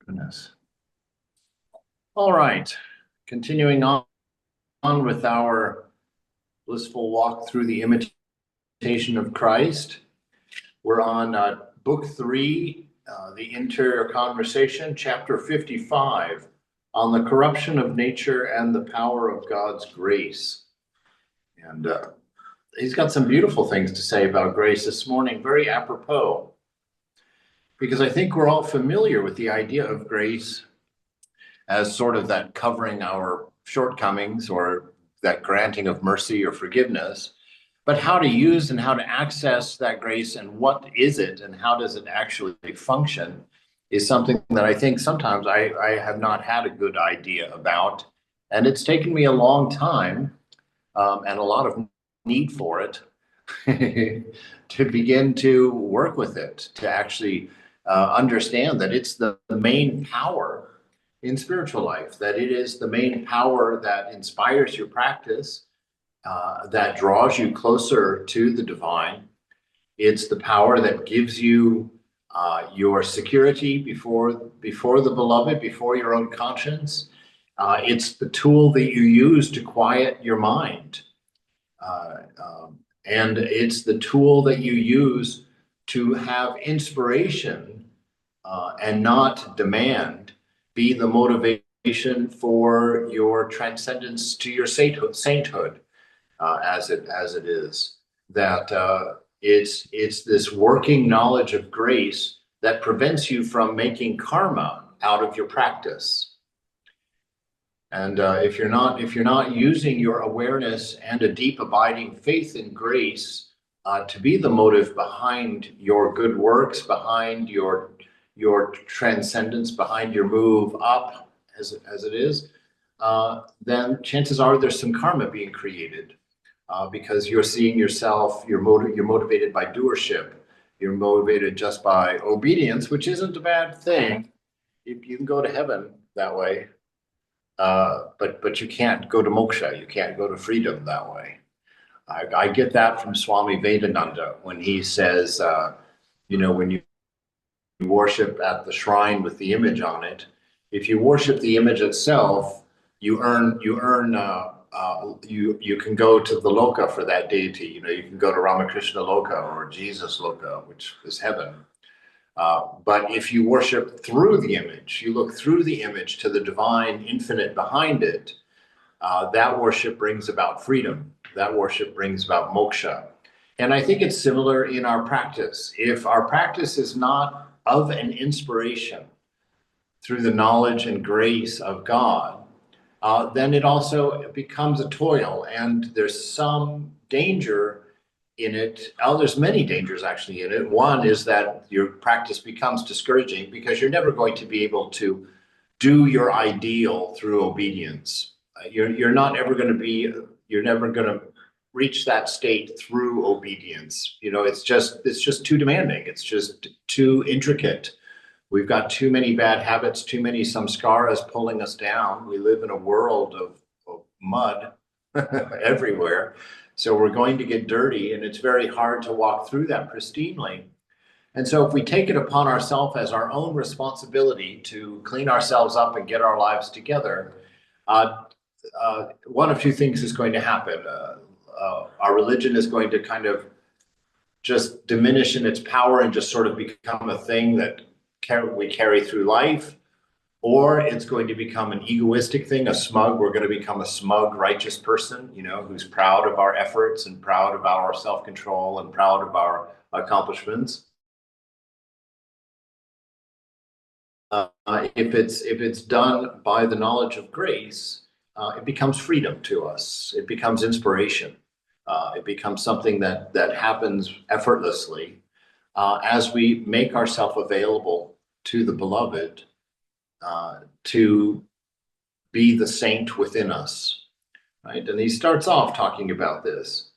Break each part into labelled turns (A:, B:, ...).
A: Goodness. All right, continuing on with our blissful walk through the Imitation of Christ. We're on book 3, the Interior Conversation, chapter 55, on the corruption of nature and the power of God's grace. And he's got some beautiful things to say about grace this morning, very apropos, because I think we're all familiar with the idea of grace as sort of that covering our shortcomings or that granting of mercy or forgiveness. But how to use and how to access that grace and what is it and how does it actually function is something that I think sometimes I have not had a good idea about. And it's taken me a long time and a lot of need for it to begin to work with it, to actually understand that it's the main power in spiritual life, that it is the main power that inspires your practice, that draws you closer to the divine. It's the power that gives you your security before the beloved, before your own conscience. It's the tool that you use to quiet your mind. And it's the tool that you use to have inspiration and not demand be the motivation for your transcendence to your sainthood, as it is. That it's this working knowledge of grace that prevents you from making karma out of your practice. And if you're not using your awareness and a deep abiding faith in grace to be the motive behind your good works, behind your transcendence, behind your move up, as it is, then chances are there's some karma being created because you're seeing yourself. You're motivated by doership. You're motivated just by obedience, which isn't a bad thing. You can go to heaven that way, but you can't go to moksha. You can't go to freedom that way. I get that from Swami Vedananda when he says, when you worship at the shrine with the image on it, if you worship the image itself, you can go to the loka for that deity. You can go to Ramakrishna loka or Jesus loka, which is heaven. But if you worship through the image, you look through the image to the divine infinite behind it, that worship brings about freedom. That worship brings about moksha. And I think it's similar in our practice. If our practice is not of an inspiration through the knowledge and grace of God, then it also becomes a toil, and there's some danger in it. There's many dangers actually in it. One is that your practice becomes discouraging because you're never going to be able to do your ideal through obedience. You're never going to reach that state through obedience. It's just too demanding. It's just too intricate. We've got too many bad habits, too many samskaras pulling us down. We live in a world of mud everywhere. So we're going to get dirty, and it's very hard to walk through that pristinely. And so if we take it upon ourselves as our own responsibility to clean ourselves up and get our lives together, one of two things is going to happen. Our religion is going to kind of just diminish in its power and just sort of become a thing that we carry through life, or it's going to become an egoistic thing, we're going to become a smug, righteous person, who's proud of our efforts and proud of our self-control and proud of our accomplishments. If it's done by the knowledge of grace, it becomes freedom to us. It becomes inspiration. It becomes something that happens effortlessly as we make ourselves available to the beloved to be the saint within us, right? And he starts off talking about this.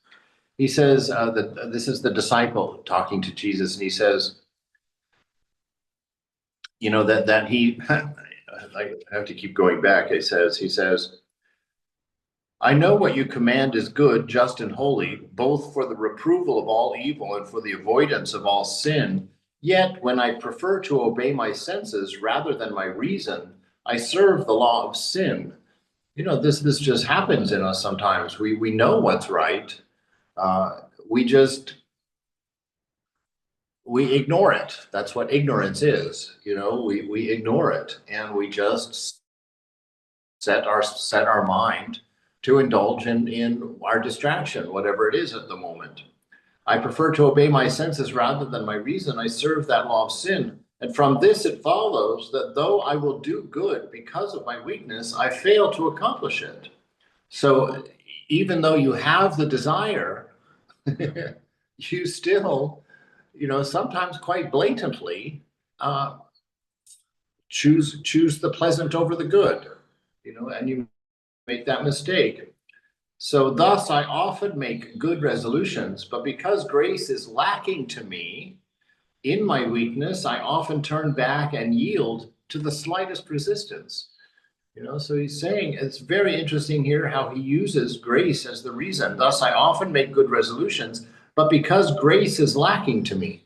A: He says that this is the disciple talking to Jesus, and he says, that he, I have to keep going back. He says, I know what you command is good, just, and holy, both for the reproval of all evil and for the avoidance of all sin, Yet when I prefer to obey my senses rather than my reason, I serve the law of sin. This just happens in us sometimes. We know what's right. We just we ignore it. That's what ignorance is. We ignore it, and we just set our mind to indulge in our distraction, whatever it is at the moment. I prefer to obey my senses rather than my reason. I serve that law of sin. And from this it follows that though I will do good because of my weakness, I fail to accomplish it. So even though you have the desire, you still, sometimes quite blatantly, uh, choose the pleasant over the good, and you make that mistake. So thus I often make good resolutions, but because grace is lacking to me in my weakness, I often turn back and yield to the slightest resistance. So he's saying it's very interesting here how he uses grace as the reason. Thus I often make good resolutions, but because grace is lacking to me.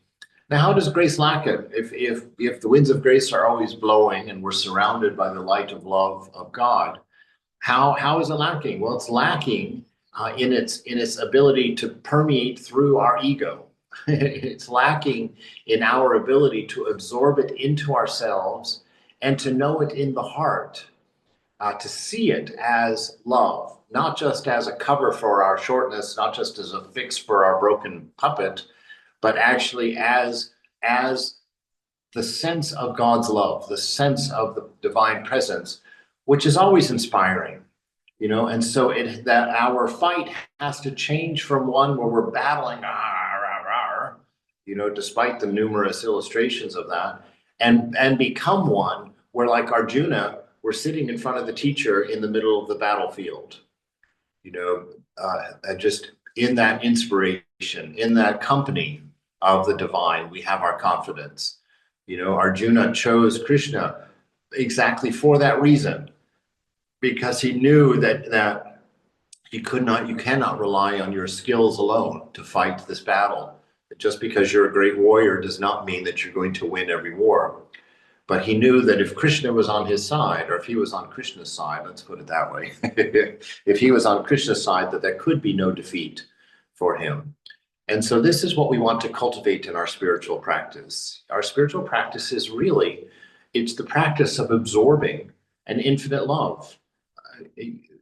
A: Now, how does grace lack it? If the winds of grace are always blowing and we're surrounded by the light of love of God, how is it lacking? Well, it's lacking in its ability to permeate through our ego. It's lacking in our ability to absorb it into ourselves and to know it in the heart, to see it as love, not just as a cover for our shortness, not just as a fix for our broken puppet, but actually as the sense of God's love, the sense of the divine presence, which is always inspiring, and so that our fight has to change from one where we're battling, despite the numerous illustrations of that, and become one where, like Arjuna, we're sitting in front of the teacher in the middle of the battlefield, just in that inspiration, in that company of the divine, we have our confidence. Arjuna chose Krishna exactly for that reason, because he knew that you cannot rely on your skills alone to fight this battle. Just because you're a great warrior does not mean that you're going to win every war. But he knew that if Krishna was on his side, or if he was on Krishna's side, let's put it that way, if he was on Krishna's side, that there could be no defeat for him. And so this is what we want to cultivate in our spiritual practice. Our spiritual practice is really, it's the practice of absorbing an infinite love.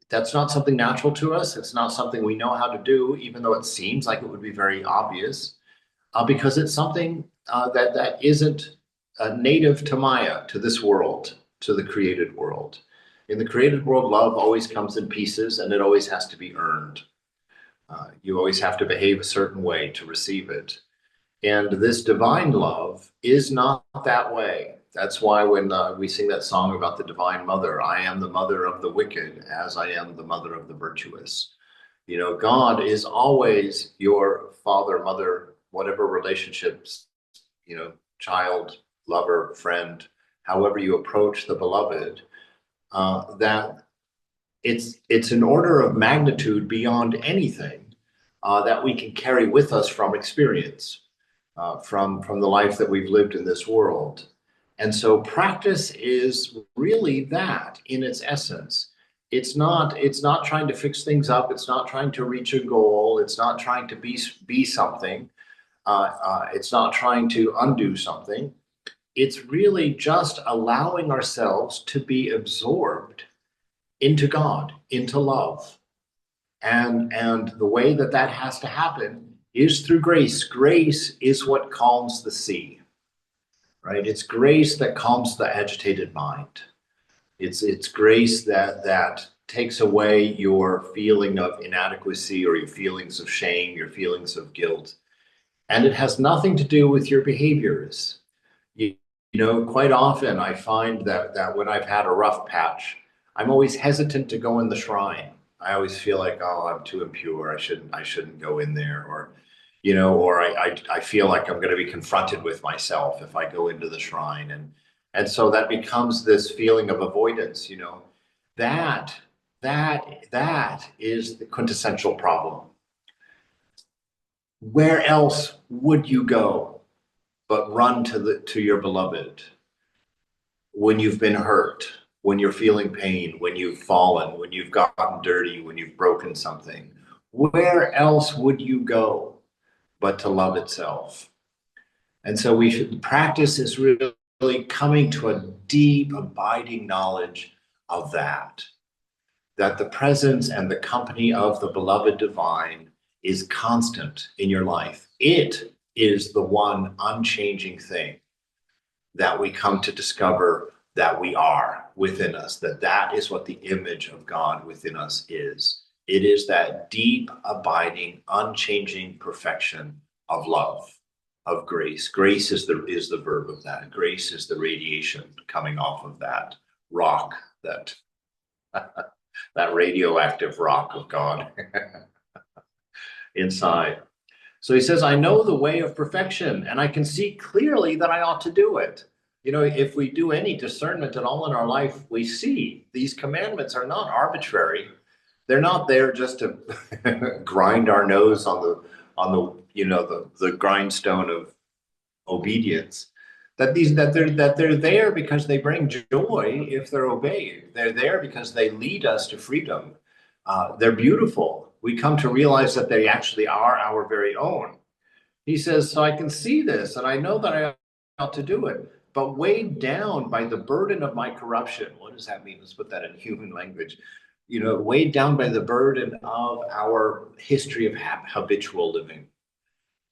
A: That's not something natural to us. It's not something we know how to do, even though it seems like it would be very obvious, because it's something that isn't native to Maya, to this world, to the created world. In the created world, love always comes in pieces, and it always has to be earned. You always have to behave a certain way to receive it. And this divine love is not that way. That's why when we sing that song about the Divine Mother, I am the mother of the wicked as I am the mother of the virtuous. God is always your father, mother, whatever relationships, child, lover, friend, however you approach the beloved, that it's an order of magnitude beyond anything that we can carry with us from experience, from the life that we've lived in this world. And so practice is really that in its essence. It's not trying to fix things up. It's not trying to reach a goal. It's not trying to be something. It's not trying to undo something. It's really just allowing ourselves to be absorbed into God, into love. And the way that has to happen is through grace. Grace is what calms the sea, right? It's grace that calms the agitated mind. It's grace that takes away your feeling of inadequacy or your feelings of shame, your feelings of guilt. And it has nothing to do with your behaviors. Quite often I find that when I've had a rough patch, I'm always hesitant to go in the shrine. I always feel like, oh, I'm too impure. I shouldn't go in there, or I feel like I'm going to be confronted with myself if I go into the shrine, and so that becomes this feeling of avoidance. That is the quintessential problem. Where else would you go but run to your beloved when you've been hurt, when you're feeling pain, when you've fallen, when you've gotten dirty, when you've broken something. Where else would you go but to love itself? And so we should practice is really coming to a deep, abiding knowledge of that the presence and the company of the beloved divine is constant in your life. It is the one unchanging thing that we come to discover that we are within us, that is what the image of God within us is. It is that deep, abiding, unchanging perfection of love, of grace. Grace is the verb of that. Grace is the radiation coming off of that rock, that that radioactive rock of God inside. So he says, I know the way of perfection, and I can see clearly that I ought to do it. You know, if we do any discernment at all in our life, we see these commandments are not arbitrary. They're not there just to grind our nose on the grindstone of obedience. That they're there because they bring joy if they're obeyed. They're there because they lead us to freedom. They're beautiful. We come to realize that they actually are our very own. He says, so I can see this, and I know that I ought to do it, but weighed down by the burden of my corruption. What does that mean? Let's put that in human language. You know, weighed down by the burden of our history of habitual living.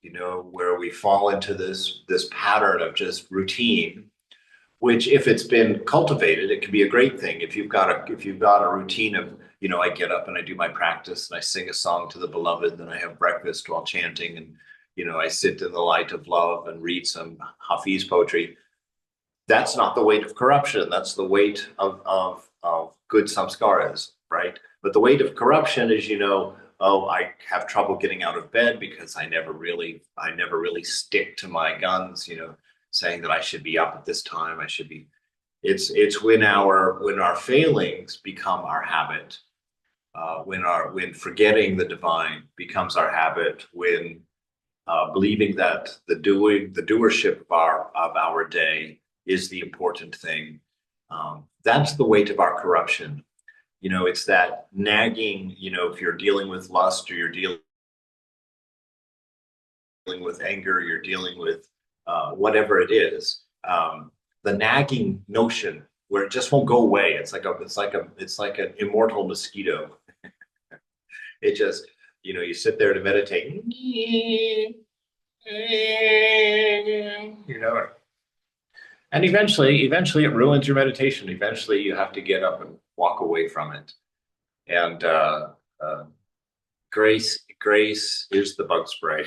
A: You know, where we fall into this pattern of just routine, which if it's been cultivated, it can be a great thing. If you've got a routine of, you know, I get up and I do my practice and I sing a song to the beloved, then I have breakfast while chanting, and, you know, I sit in the light of love and read some Hafiz poetry. That's not the weight of corruption. That's the weight of good samskaras, right? But the weight of corruption is, you know, oh, I have trouble getting out of bed because I never really stick to my guns, you know, saying that I should be up at this time. I should be. It's when our failings become our habit, when forgetting the divine becomes our habit, when believing that the doership of our day is the important thing. That's the weight of our corruption. You know, it's that nagging, you know, if you're dealing with lust or you're dealing with anger, you're dealing with whatever it is, the nagging notion where it just won't go away. It's like an immortal mosquito. It just, you know, you sit there to meditate, you know, and eventually it ruins your meditation. Eventually you have to get up and walk away from it. And grace is the bug spray.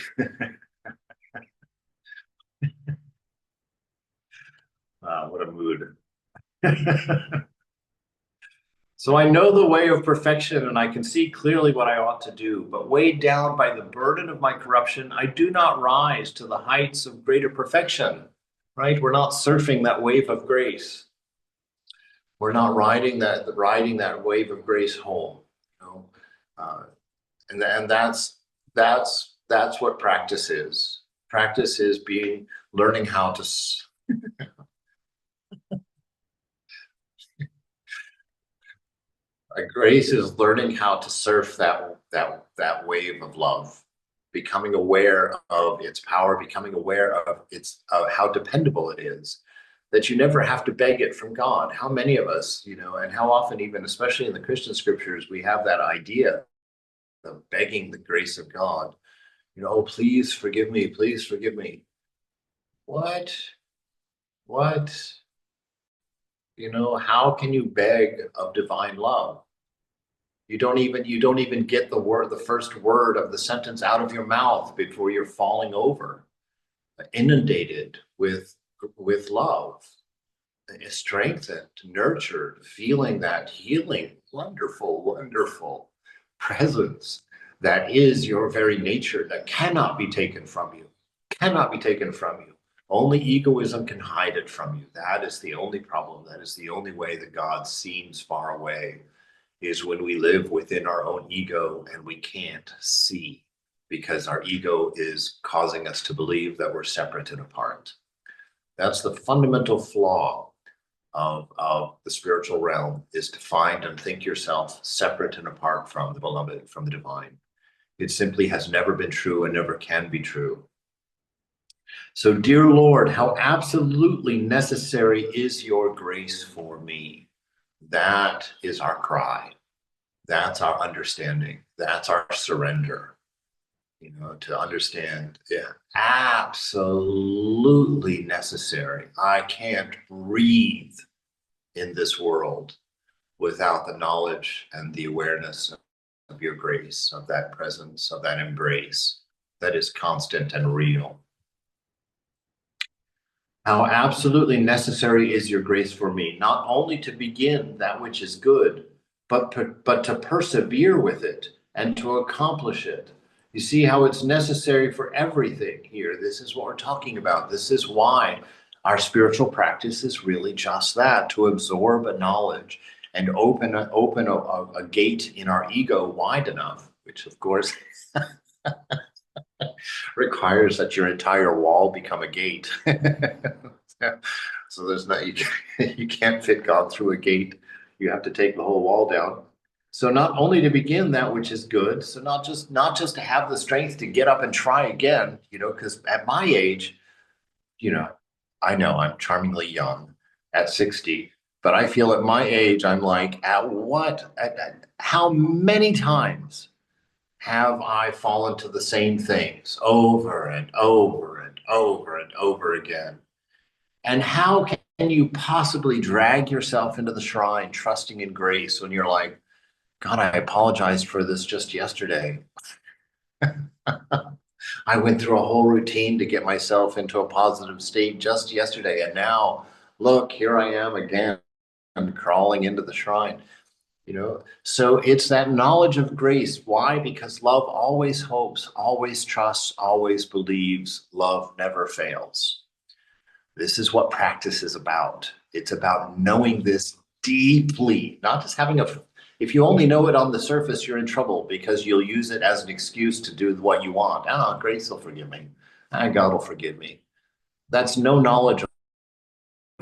A: What a mood. So I know the way of perfection, and I can see clearly what I ought to do, but weighed down by the burden of my corruption, I do not rise to the heights of greater perfection, right? We're not surfing that wave of grace. We're not riding that wave of grace home, you know? And that's what practice is. Practice is learning how to grace is learning how to surf that wave of love, becoming aware of its power, becoming aware of how dependable it is, that you never have to beg it from God. How many of us, you know, and how often, even especially in the Christian scriptures, we have that idea of begging the grace of God. You know, oh, please forgive me, please forgive me. What? You know, how can you beg of divine love? You don't even get the first word of the sentence out of your mouth before you're falling over, inundated with love, strengthened, nurtured, feeling that healing, wonderful presence that is your very nature, that cannot be taken from you, cannot be taken from you. Only egoism can hide it from you. That is the only problem. That is the only way that God seems far away, is when we live within our own ego and we can't see because our ego is causing us to believe that we're separate and apart. That's the fundamental flaw of the spiritual realm, is to find and think yourself separate and apart from the beloved, from the divine. It simply has never been true and never can be true. So, dear Lord, how absolutely necessary is your grace for me? That is our cry. That's our understanding. That's our surrender. To understand, yeah, absolutely necessary. I can't breathe in this world without the knowledge and the awareness of your grace, of that presence, of that embrace that is constant and real. How absolutely necessary is your grace for me, not only to begin that which is good, but to persevere with it and to accomplish it. You see how it's necessary for everything here. This is what we're talking about. This is why our spiritual practice is really just that, to absorb a knowledge and open a gate in our ego wide enough, which of course requires that your entire wall become a gate. So there's not, you can't fit God through a gate. You have to take the whole wall down. So not only to begin that which is good, so not just to have the strength to get up and try again, because at my age, I know I'm charmingly young at 60, but I feel at my age, I'm like, how many times have I fallen to the same things over and over and over and over again? And how can you possibly drag yourself into the shrine trusting in grace when you're like, God, I apologized for this just yesterday. I went through a whole routine to get myself into a positive state just yesterday. And now, look, here I am again. I'm crawling into the shrine. So it's that knowledge of grace. Why? Because love always hopes, always trusts, always believes. Love never fails. This is what practice is about. It's about knowing this deeply, not just if you only know it on the surface, you're in trouble because you'll use it as an excuse to do what you want. Grace will forgive me. God will forgive me. That's no knowledge of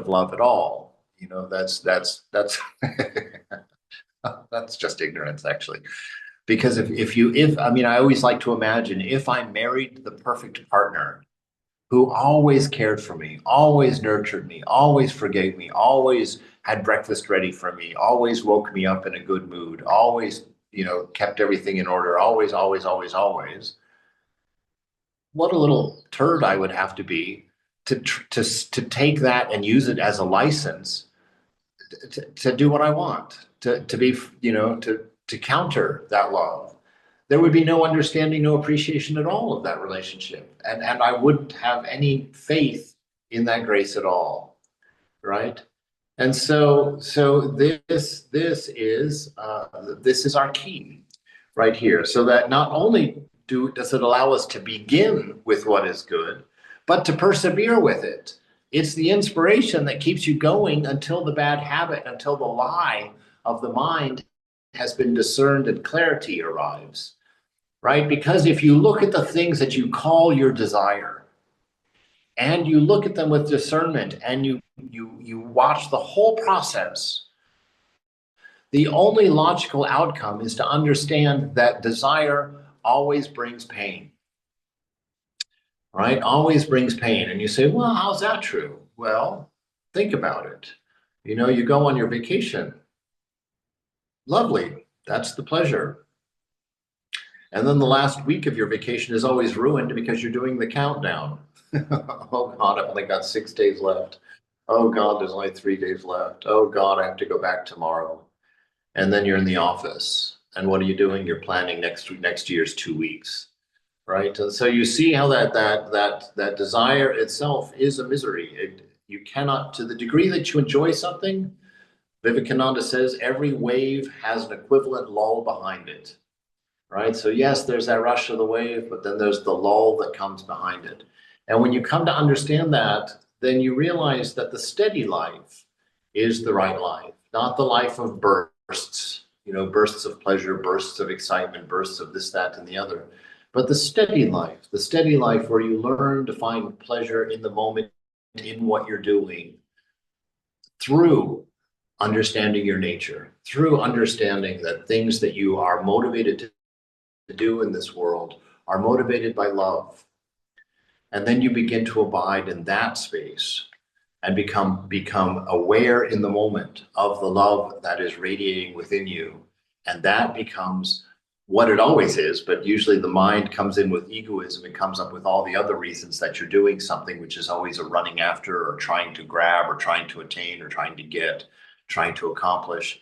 A: love at all. That's that's just ignorance, actually. Because I always like to imagine if I married the perfect partner who always cared for me, always nurtured me, always forgave me, always had breakfast ready for me, always woke me up in a good mood, always, kept everything in order, always, always, always, always. What a little turd I would have to be to take that and use it as a license to do what I want, to be, to counter that love. There would be no understanding, no appreciation at all of that relationship. And I wouldn't have any faith in that grace at all, right? And so this is our key right here. So that not only does it allow us to begin with what is good, but to persevere with it. It's the inspiration that keeps you going until the bad habit, until the lie of the mind has been discerned and clarity arrives, right? Because if you look at the things that you call your desire and you look at them with discernment and you watch the whole process, the only logical outcome is to understand that desire always brings pain, right? Always brings pain. And you say, well, how's that true? Well, think about it. You go on your vacation. Lovely. That's the pleasure. And then the last week of your vacation is always ruined because you're doing the countdown. Oh God, I've only got 6 days left. Oh God, there's only 3 days left. Oh God, I have to go back tomorrow. And then you're in the office. And what are you doing? You're planning next year's 2 weeks, right? And so you see how that desire itself is a misery. You cannot, to the degree that you enjoy something, Vivekananda says every wave has an equivalent lull behind it, right? So yes, there's that rush of the wave, but then there's the lull that comes behind it. And when you come to understand that, then you realize that the steady life is the right life, not the life of bursts, bursts of pleasure, bursts of excitement, bursts of this, that, and the other, But the steady life where you learn to find pleasure in the moment, in what you're doing, through understanding your nature, through understanding that things that you are motivated to do in this world are motivated by love. And then you begin to abide in that space and become aware in the moment of the love that is radiating within you. And that becomes what it always is, but usually the mind comes in with egoism and comes up with all the other reasons that you're doing something, which is always a running after or trying to grab or trying to attain or trying to get, trying to accomplish,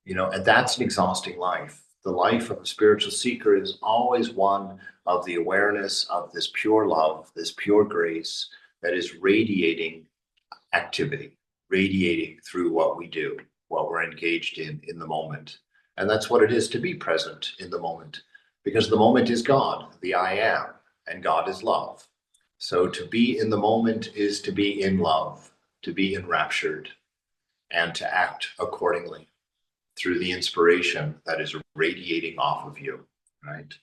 A: and that's an exhausting life. The life of a spiritual seeker is always one of the awareness of this pure love, this pure grace that is radiating activity, radiating through what we do, what we're engaged in the moment. And that's what it is to be present in the moment, because the moment is God, the I am, and God is love. So to be in the moment is to be in love, to be enraptured, and to act accordingly through the inspiration that is radiating off of you, right?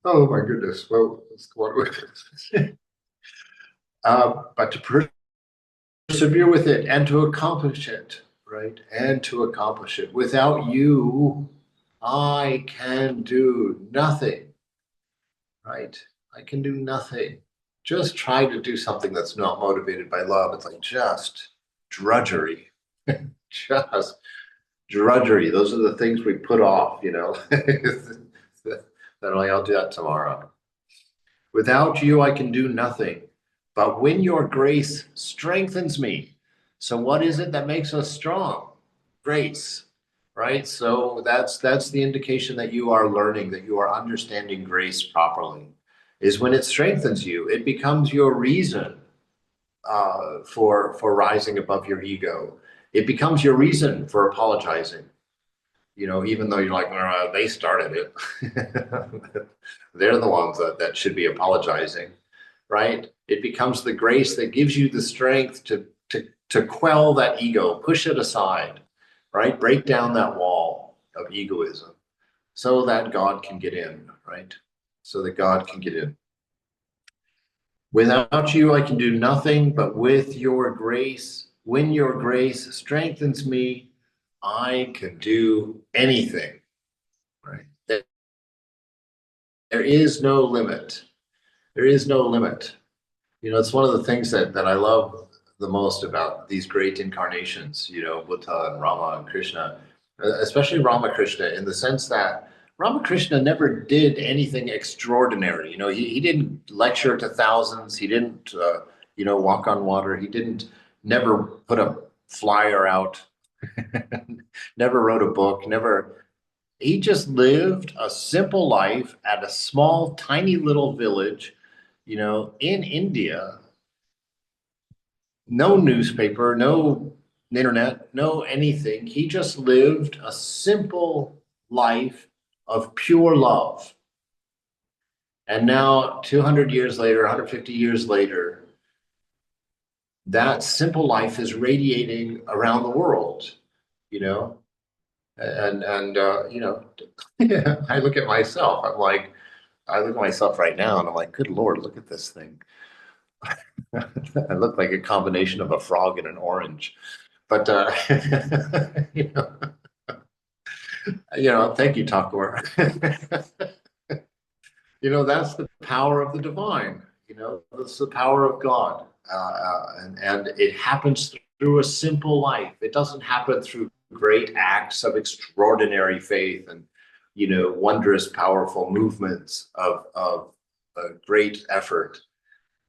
A: Oh my goodness. Well, let's go on with it. But to persevere with it and to accomplish it, right? And to accomplish it. Without you, I can do nothing, right? I can do nothing. Just try to do something that's not motivated by love. It's like just drudgery, just drudgery. Those are the things we put off, that I'll do that tomorrow. Without you, I can do nothing. But when your grace strengthens me. So what is it that makes us strong? Grace, right? So that's the indication that you are learning, that you are understanding grace properly, is when it strengthens you. It becomes your reason for rising above your ego. It becomes your reason for apologizing. Even though you're like, they started it. They're the ones that should be apologizing, right? It becomes the grace that gives you the strength to quell that ego, push it aside, right? Break down that wall of egoism so that God can get in, right? So that God can get in. Without you, I can do nothing, but with your grace, when your grace strengthens me, I can do anything, right? There is no limit. There is no limit. It's one of the things that I love the most about these great incarnations, Buddha and Rama and Krishna, especially Ramakrishna, in the sense that Ramakrishna never did anything extraordinary. He didn't lecture to thousands. He didn't, walk on water. He didn't never put a flyer out, never wrote a book, never. He just lived a simple life at a small, tiny little village, in India. No newspaper, no internet, no anything. He just lived a simple life of pure love. And now, 200 years later, 150 years later, that simple life is radiating around the world, and I look at myself. I look at myself right now, and I'm like, good Lord, look at this thing. I look like a combination of a frog and an orange. But thank you, Takur. That's the power of the divine. That's the power of God, and it happens through a simple life. It doesn't happen through great acts of extraordinary faith and wondrous, powerful movements of great effort.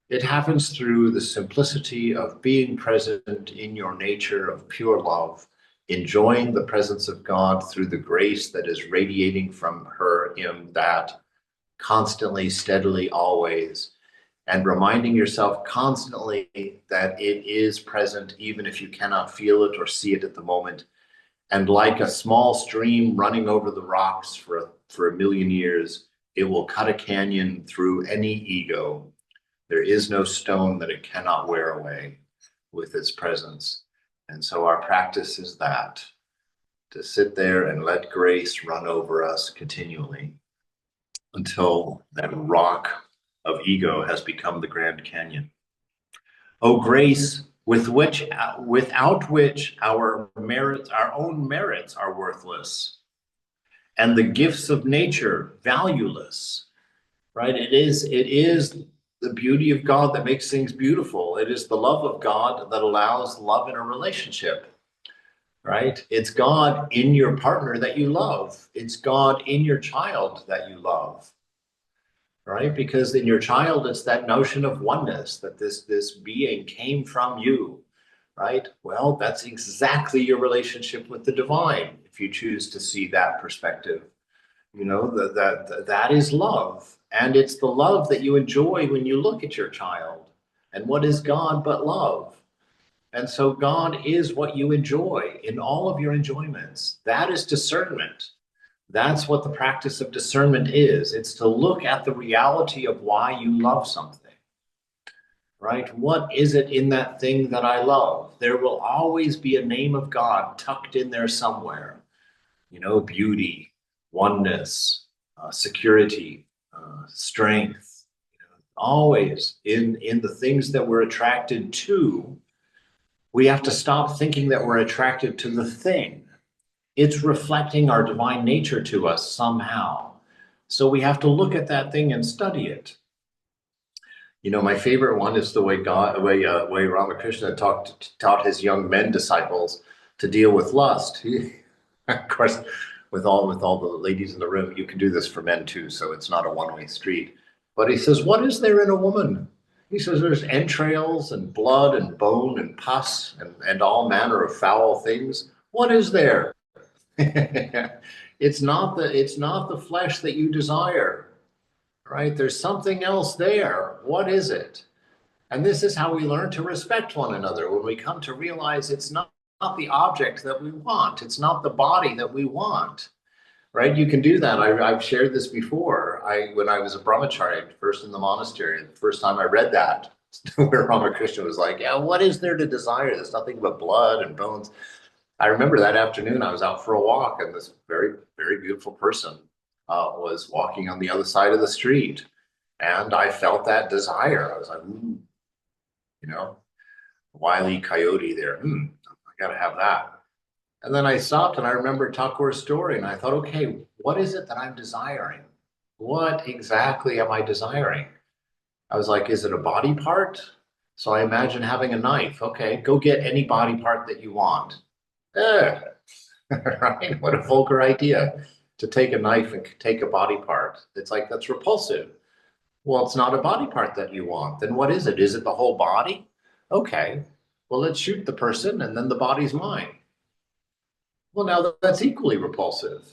A: It happens through the simplicity of being present in your nature of pure love, enjoying the presence of God through the grace that is radiating from her, him, that constantly, steadily, always, and reminding yourself constantly that it is present even if you cannot feel it or see it at the moment. And like a small stream running over the rocks for a million years, it will cut a canyon through any ego. There is no stone that it cannot wear away with its presence. And so our practice is that, to sit there and let grace run over us continually until that rock of ego has become the Grand Canyon. O grace without which our merits, our own merits, are worthless, and the gifts of nature valueless. Right? It is the beauty of God that makes things beautiful. It is the love of God that allows love in a relationship. Right? It's God in your partner that you love. It's God in your child that you love. Right? Because in your child, it's that notion of oneness, that this being came from you. Right? Well, that's exactly your relationship with the divine, if you choose to see that perspective. You know, that is love. And it's the love that you enjoy when you look at your child. And what is God but love? And so God is what you enjoy in all of your enjoyments. That is discernment. That's what the practice of discernment is. It's to look at the reality of why you love something, right? What is it in that thing that I love? There will always be a name of God tucked in there somewhere. You know, beauty, oneness, security, strength. You know, always in the things that we're attracted to, we have to stop thinking that we're attracted to the thing. It's reflecting our divine nature to us somehow. So we have to look at that thing and study it. You know, my favorite one is the way Ramakrishna taught his young men disciples to deal with lust. Of course, with all the ladies in the room, you can do this for men too, so it's not a one-way street. But he says, what is there in a woman? He says there's entrails and blood and bone and pus and all manner of foul things. What is there? It's not the flesh that you desire, right? There's something else there. What is it? And this is how we learn to respect one another, when we come to realize it's not the object that we want. It's not the body that we want, right? You can do that. I've shared this before. When I was a brahmachari, first in the monastery, the first time I read that, where Ramakrishna was like, yeah, what is there to desire? There's nothing but blood and bones. I remember that afternoon I was out for a walk, and this very, very beautiful person was walking on the other side of the street. And I felt that desire. I was like, ooh, you know, Wile E. Coyote there. I gotta have that. And then I stopped and I remembered Thakur's story, and I thought, okay, what is it that I'm desiring? What exactly am I desiring? I was like, is it a body part? So I imagine having a knife. Okay, go get any body part that you want. Right? What a vulgar idea, to take a knife and take a body part. It's like, that's repulsive. Well, it's not a body part that you want. Then what is it? Is it the whole body? Okay, well, let's shoot the person and then the body's mine. Well, now that's equally repulsive.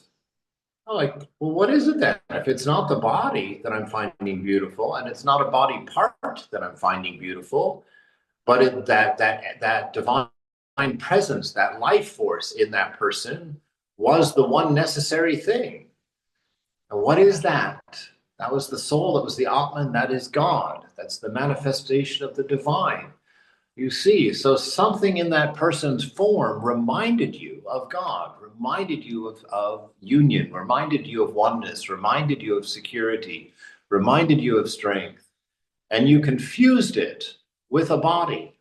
A: I'm like, well, what is it then? If it's not the body that I'm finding beautiful, and it's not a body part that I'm finding beautiful, but that divine presence, that life force in that person was the one necessary thing. And what is that? That was the soul, that was the Atman, that is God. That's the manifestation of the divine. You see, so something in that person's form reminded you of God, reminded you of union, reminded you of oneness, reminded you of security, reminded you of strength. And you confused it with a body,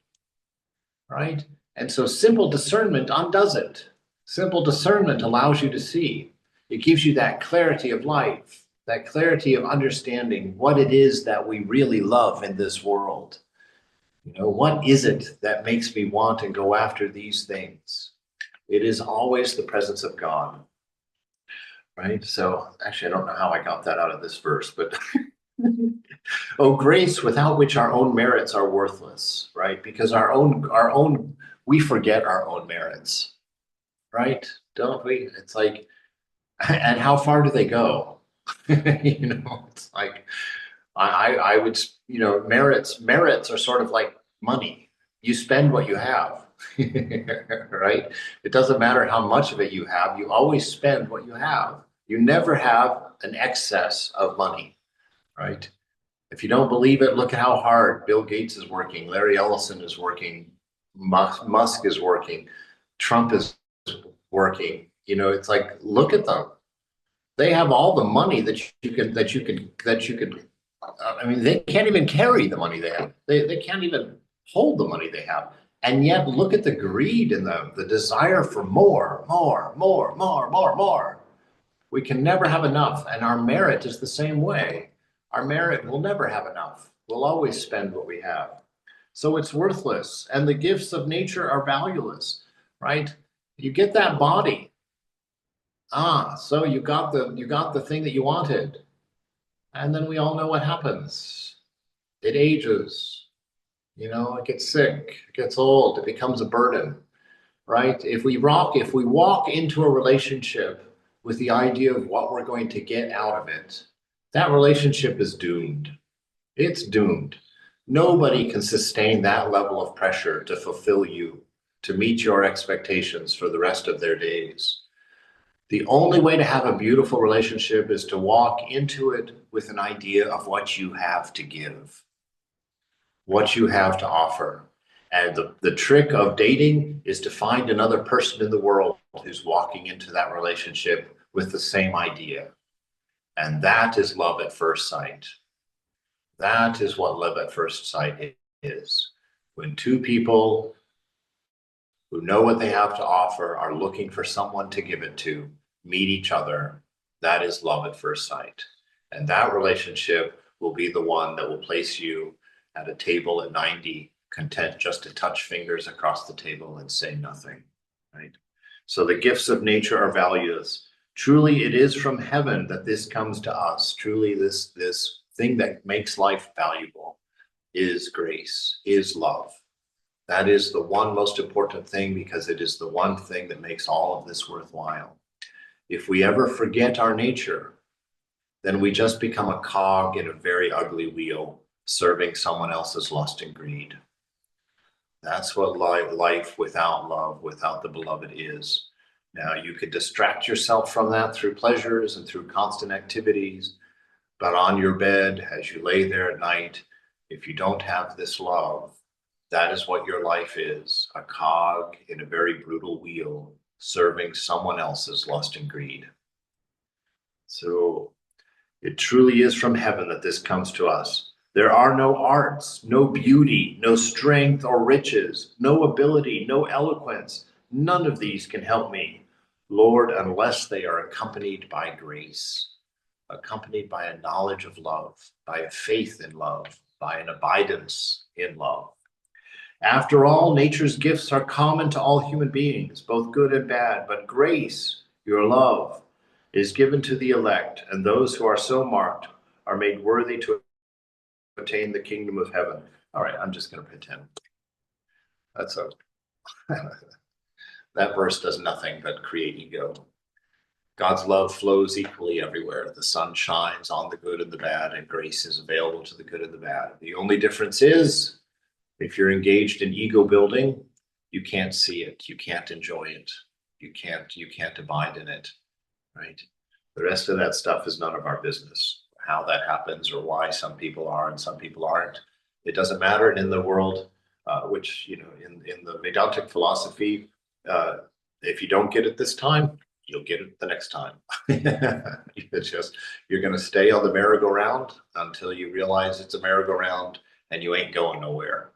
A: right? And so simple discernment undoes it. Simple discernment allows you to see. It gives you that clarity of life, that clarity of understanding what it is that we really love in this world. You know, what is it that makes me want and go after these things? It is always the presence of God, right? So actually, I don't know how I got that out of this verse, but oh, grace without which our own merits are worthless, right? Because we forget our own merits, right? Don't we? It's like, and how far do they go? You know, it's like, I would, you know, merits are sort of like money. You spend what you have, right? It doesn't matter how much of it you have. You always spend what you have. You never have an excess of money, right? If you don't believe it, look at how hard Bill Gates is working, Larry Ellison is working, Musk is working, Trump is working. You know, it's like, look at them. They have all the money that you could. I mean, they can't even carry the money they have. They can't even hold the money they have. And yet, look at the greed in them, the desire for more, more, more, more, more, more. We can never have enough. And our merit is the same way. Our merit will never have enough. We'll always spend what we have. So it's worthless. And the gifts of nature are valueless, right? You get that body. So you got the thing that you wanted. And then we all know what happens. It ages, it gets sick, it gets old, it becomes a burden, right? If we walk into a relationship with the idea of what we're going to get out of it, that relationship is doomed. It's doomed. Nobody can sustain that level of pressure to fulfill you, to meet your expectations for the rest of their days. The only way to have a beautiful relationship is to walk into it with an idea of what you have to give, what you have to offer. And the trick of dating is to find another person in the world who's walking into that relationship with the same idea. And that is love at first sight. That is what love at first sight is. When two people who know what they have to offer are looking for someone to give it to, meet each other, that is love at first sight. And that relationship will be the one that will place you at a table at 90, content just to touch fingers across the table and say nothing, right? So the gifts of nature are valueless. Truly, it is from heaven that this comes to us. Truly, this thing that makes life valuable is grace, is love. That is the one most important thing, because it is the one thing that makes all of this worthwhile. If we ever forget our nature, then we just become a cog in a very ugly wheel, serving someone else's lust and greed. That's what life without love, without the beloved is. Now, you could distract yourself from that through pleasures and through constant activities, but on your bed, as you lay there at night, if you don't have this love, that is what your life is, a cog in a very brutal wheel, serving someone else's lust and greed. So it truly is from heaven that this comes to us. There are no arts, no beauty, no strength or riches, no ability, no eloquence. None of these can help me, Lord, unless they are accompanied by grace, accompanied by a knowledge of love, by a faith in love, by an abidance in love. After all, nature's gifts are common to all human beings, both good and bad, but grace, your love, is given to the elect, and those who are so marked are made worthy to attain the kingdom of heaven. All right, I'm just going to pretend. That verse does nothing but create ego. God's love flows equally everywhere. The sun shines on the good and the bad, and grace is available to the good and the bad. The only difference is, if you're engaged in ego building, you can't see it. You can't enjoy it. You can't abide in it, right? The rest of that stuff is none of our business. How that happens or why some people are and some people aren't. It doesn't matter. And in the world, which, in the Vedantic philosophy, if you don't get it this time, you'll get it the next time. It's just, you're going to stay on the merry-go-round until you realize it's a merry-go-round and you ain't going nowhere.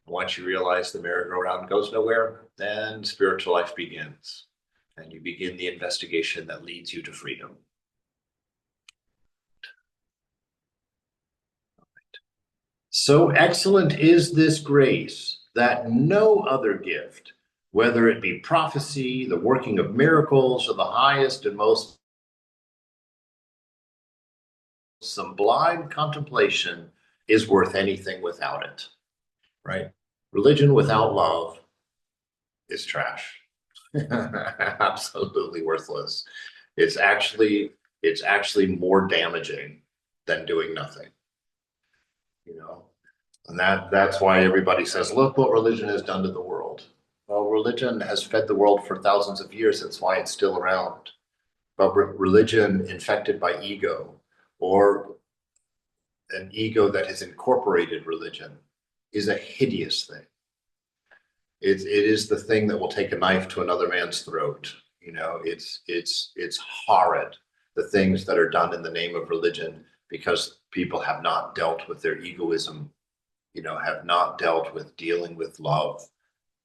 A: Once you realize the merry-go-round goes nowhere, then spiritual life begins, and you begin the investigation that leads you to freedom. So excellent is this grace that no other gift, whether it be prophecy, the working of miracles, or the highest and most sublime contemplation, is worth anything without it, right? Religion without love is trash. Absolutely worthless. It's actually more damaging than doing nothing. And that's why everybody says, look what religion has done to the world. Well, religion has fed the world for thousands of years. That's why it's still around. But religion infected by ego, or an ego that has incorporated religion, is a hideous thing. it is the thing that will take a knife to another man's throat. You know, it's horrid, the things that are done in the name of religion, because people have not dealt with their egoism, you know, have not dealt with dealing with love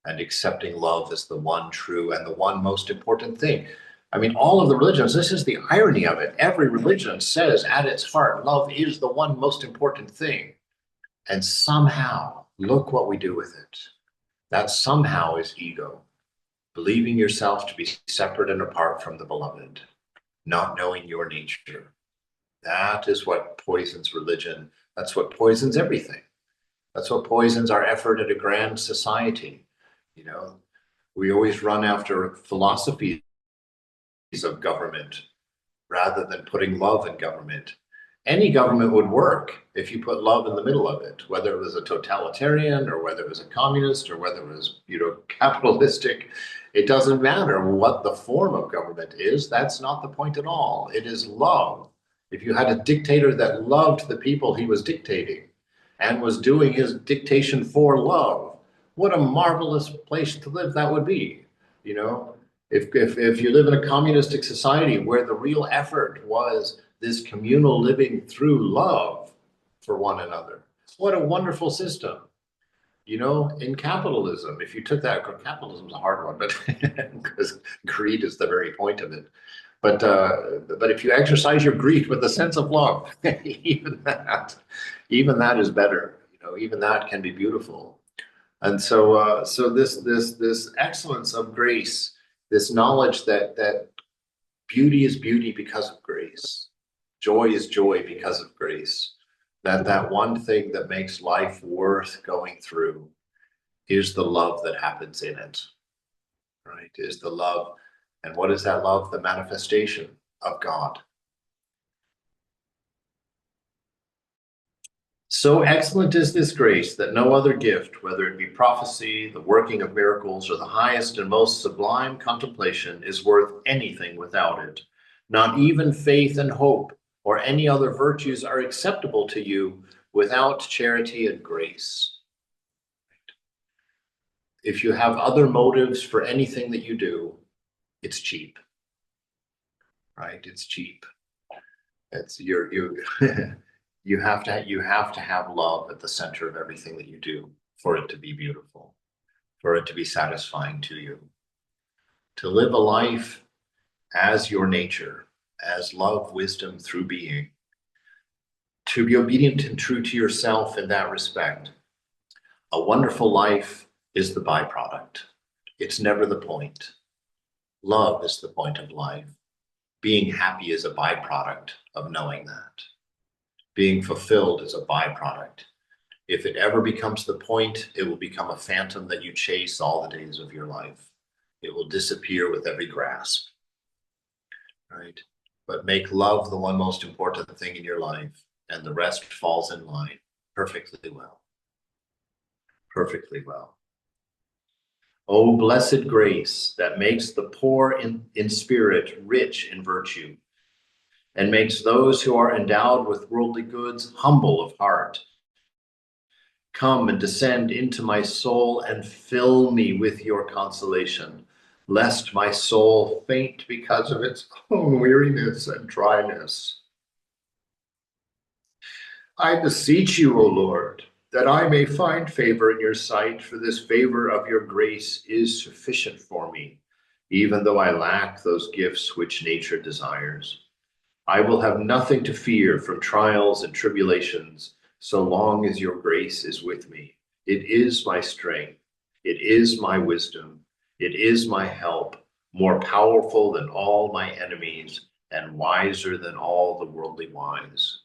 A: and accepting love as the one true and the one most important thing. I mean, all of the religions, this is the irony of it. Every religion says at its heart, love is the one most important thing. And somehow, look what we do with it. That somehow is ego, believing yourself to be separate and apart from the beloved, not knowing your nature. That is what poisons religion. That's what poisons everything. That's what poisons our effort at a grand society. You know, we always run after philosophies of government rather than putting love in government. Any government would work if you put love in the middle of it, whether it was a totalitarian or whether it was a communist or whether it was, you know, capitalistic. It doesn't matter what the form of government is. That's not the point at all. It is love. If you had a dictator that loved the people he was dictating and was doing his dictation for love, what a marvelous place to live that would be. You know, if you live in a communistic society where the real effort was this communal living through love for one another, what a wonderful system. You know, in capitalism, if you took that, capitalism is a hard one, but because greed is the very point of it. But if you exercise your greed with a sense of love, even that is better. You know, even that can be beautiful. And so this excellence of grace, this knowledge that beauty is beauty because of grace, joy is joy because of grace. That one thing that makes life worth going through is the love that happens in it, right? Is the love. And what is that love? The manifestation of God. So excellent is this grace that no other gift, whether it be prophecy, the working of miracles, or the highest and most sublime contemplation, is worth anything without it. Not even faith and hope or any other virtues are acceptable to you without charity and grace. If you have other motives for anything that you do, it's cheap, right? It's cheap. It's you you have to have love at the center of everything that you do for it to be beautiful, for it to be satisfying to you. To live a life as your nature, as love, wisdom through being, to be obedient and true to yourself in that respect. A wonderful life is the byproduct. It's never the point. Love is the point of life. Being happy is a byproduct of knowing that. Being fulfilled is a byproduct. If it ever becomes the point, it will become a phantom that you chase all the days of your life. It will disappear with every grasp, right? But make love the one most important thing in your life, and the rest falls in line perfectly well. Perfectly well. O blessed grace that makes the poor in spirit rich in virtue, and makes those who are endowed with worldly goods humble of heart. Come and descend into my soul and fill me with your consolation, lest my soul faint because of its own weariness and dryness. I beseech you, O Lord, that I may find favor in your sight, for this favor of your grace is sufficient for me, even though I lack those gifts which nature desires. I will have nothing to fear from trials and tribulations, so long as your grace is with me. It is my strength. It is my wisdom. It is my help, more powerful than all my enemies and wiser than all the worldly wise.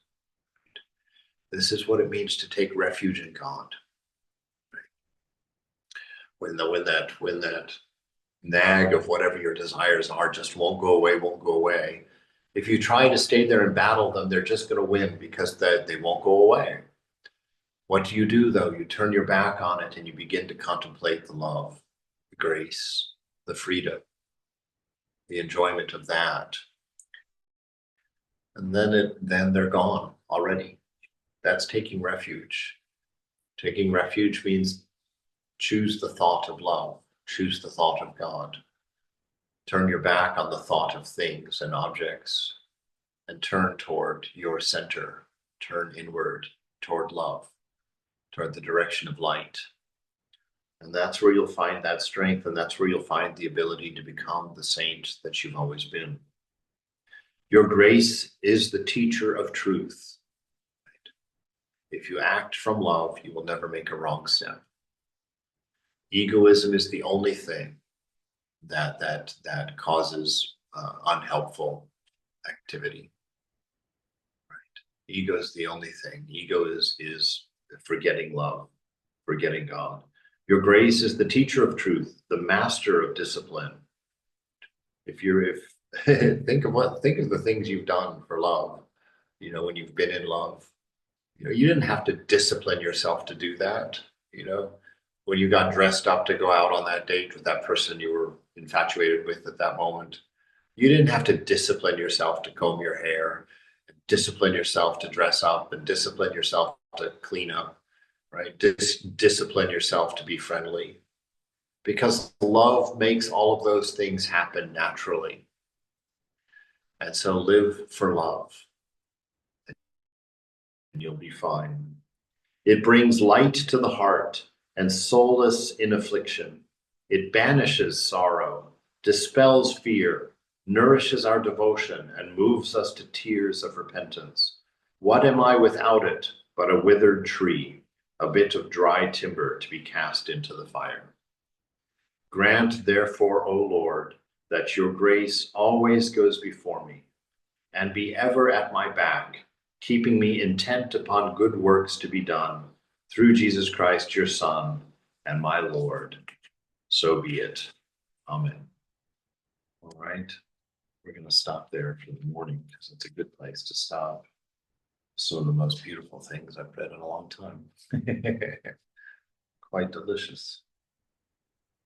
A: This is what it means to take refuge in God. When that nag of whatever your desires are just won't go away. If you try to stay there and battle them, they're just going to win because they won't go away. What do you do, though? You turn your back on it and you begin to contemplate the love, the grace, the freedom, the enjoyment of that. And then they're gone already. That's taking refuge. Taking refuge means Choose the thought of love. Choose the thought of God. Turn your back on the thought of things and objects and turn toward your center. Turn inward toward love, toward the direction of light. And that's where you'll find that strength, and that's where you'll find the ability to become the saint that you've always been. Your grace is the teacher of truth. If you act from love, you will never make a wrong step. Egoism is the only thing that causes unhelpful activity. Right? Ego is the only thing. Ego is forgetting love, forgetting God. Your grace is the teacher of truth, the master of discipline. Think of the things you've done for love. You know, when you've been in love, you know, you didn't have to discipline yourself to do that. You know, when you got dressed up to go out on that date with that person you were infatuated with at that moment, you didn't have to discipline yourself to comb your hair, discipline yourself to dress up, and discipline yourself to clean up, right? Discipline yourself to be friendly, because love makes all of those things happen naturally. And so live for love, and you'll be fine. It brings light to the heart and solace in affliction. It banishes sorrow, dispels fear, nourishes our devotion, and moves us to tears of repentance. What am I without it but a withered tree, a bit of dry timber to be cast into the fire? Grant, therefore, O Lord, that your grace always goes before me, and be ever at my back, keeping me intent upon good works to be done, through Jesus Christ, your Son, and my Lord. So be it. Amen. All right. We're going to stop there for the morning because it's a good place to stop. Some of the most beautiful things I've read in a long time. Quite delicious.